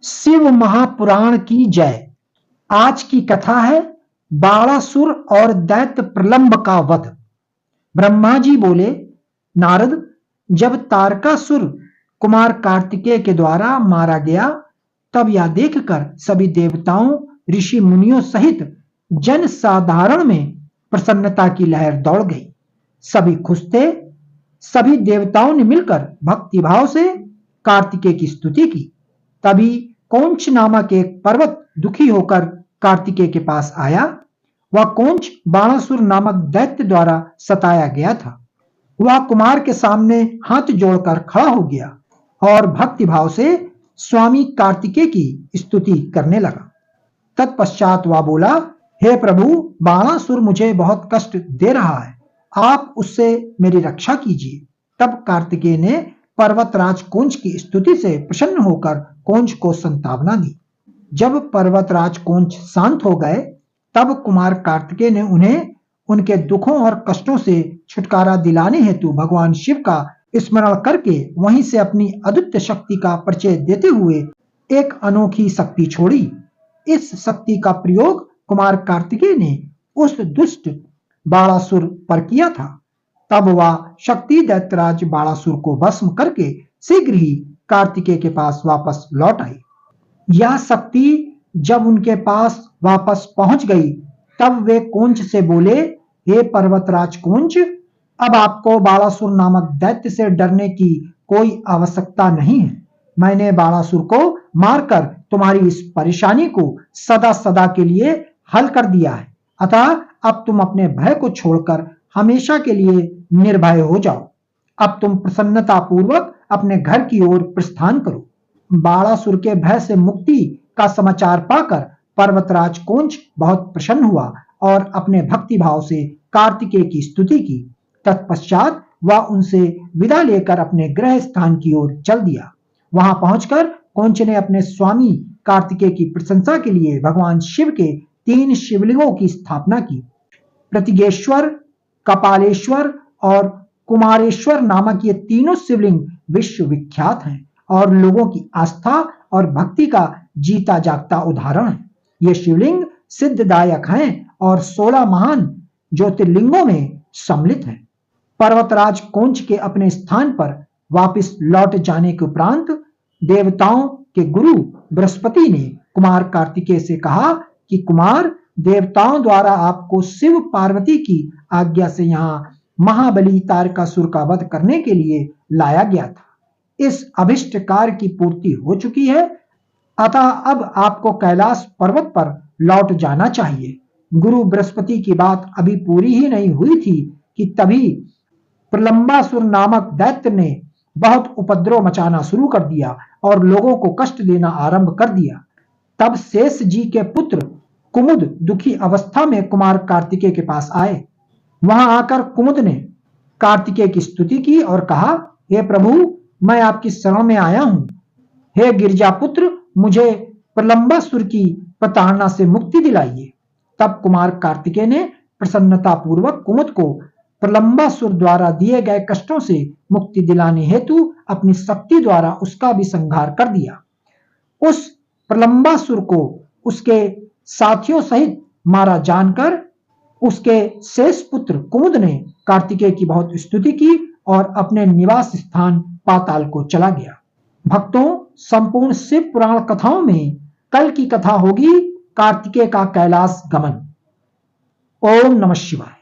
शिव महापुराण की जय। आज की कथा है बाणासुर और दैत्य प्रलंब का वध। ब्रह्मा जी बोले, नारद, जब तारकासुर कुमार कार्तिकेय के द्वारा मारा गया तब यह देखकर सभी देवताओं, ऋषि मुनियों सहित जन साधारण में प्रसन्नता की लहर दौड़ गई। सभी खुश थे। सभी देवताओं ने मिलकर भक्तिभाव से कार्तिकेय की स्तुति की। तभी कौंच नामक एक पर्वत दुखी होकर कार्तिकेय के पास आया। वह कौंच बाणासुर नामक दैत्य द्वारा सताया गया था। वह कुमार के सामने हाथ जोड़कर खड़ा हो गया और भक्तिभाव से स्वामी कार्तिकेय की स्तुति करने लगा। तत्पश्चात वह बोला, हे प्रभु, बाणासुर मुझे बहुत कष्ट दे रहा है, आप उससे मेरी रक्षा कीजिए। तब कार्तिकेय ने पर्वतराज कौंच की स्तुति से प्रसन्न होकर कौंच को संतावना दी। जब पर्वतराज कौंच शांत हो गए तब कुमार कार्तिकेय ने उन्हें उनके दुखों और कष्टों से छुटकारा दिलाने हेतु भगवान शिव का स्मरण करके वहीं से अपनी अद्वितीय शक्ति का परिचय देते हुए एक अनोखी शक्ति छोड़ी। इस शक्ति का प्रयोग कुमार कार्तिकेय ने उस दुष्ट बाणासुर पर किया था। तब वह शक्ति दैत्यराज बाणासुर को भस्म करके शीघ्र ही कार्तिकेय के पास वापस लौट आई। यह शक्ति जब उनके पास वापस पहुंच गई तब वे कौंच से बोले, हे पर्वतराज कौंच, अब आपको बाणासुर नामक दैत्य से डरने की कोई आवश्यकता नहीं है। मैंने बाणासुर को मारकर तुम्हारी इस परेशानी को सदा सदा के लिए हल कर दिया है। अतः अब तुम अपने भय को छोड़कर हमेशा के लिए निर्भय हो जाओ। अब तुम प्रसन्नता पूर्वक अपने घर की ओर प्रस्थान करो। बाणासुर के भय से मुक्ति का समाचार पाकर पर्वतराज कौंच बहुत प्रसन्न हुआ और अपने भक्ति भाव से कार्तिकेय की स्तुति की। तत्पश्चात वह उनसे विदा लेकर अपने गृह स्थान की ओर चल दिया। वहां पहुंचकर कौंच ने अपने स्वामी कार्तिकेय की प्रशंसा के लिए भगवान शिव के 3 शिवलिंगों की स्थापना की। प्रतिगेश्वर, कपालेश्वर और कुमारेश्वर नामक ये तीनों शिवलिंग विश्व विख्यात हैं और लोगों की आस्था और भक्ति का जीता जागता उदाहरण है। ये शिवलिंग सिद्धदायक हैं और 16 महान ज्योतिर्लिंगों में सम्मिलित हैं। पर्वतराज कौंच के अपने स्थान पर वापस लौट जाने के उपरांत देवताओं के गुरु बृहस्पति ने कुमार कार्तिकेय से कहा कि कुमार, देवताओं द्वारा आपको शिव पार्वती की आज्ञा से यहाँ महाबली तारकासुर का वध करने के लिए लाया गया था। इस अभिष्ट कार्य की पूर्ति हो चुकी है, अतः अब आपको कैलाश पर्वत पर लौट जाना चाहिए। गुरु बृहस्पति की बात अभी पूरी ही नहीं हुई थी कि तभी प्रलंबासुर नामक दैत्य ने बहुत उपद्रव मचाना शुरू कर दिया और लोगों को कष्ट देना आरंभ कर दिया। तब शेष जी के पुत्र कुमुद दुखी अवस्था में कुमार कार्तिकेय के पास आए। वहां आकर कुमुद ने कार्तिकेय की स्तुति की और कहा, हे प्रभु, मैं आपकी शरण में आया हूं। हे गिरजापुत्र, मुझे प्रलंबासुर की प्रताड़ना से मुक्ति दिलाइए। तब कुमार कार्तिकेय ने प्रसन्नता पूर्वक कुमुद को प्रलंबासुर द्वारा दिए गए कष्टों से मुक्ति दिलाने हेतु अपनी शक्ति द्वारा उसका भी संहार कर दिया। उस प्रलंबासुर को उसके साथियों सहित मारा जानकर उसके शेष पुत्र कुमुद ने कार्तिकेय की बहुत स्तुति की और अपने निवास स्थान पाताल को चला गया। भक्तों, संपूर्ण शिव पुराण कथाओं में कल की कथा होगी कार्तिकेय का कैलाश गमन। ओम नमः शिवाय।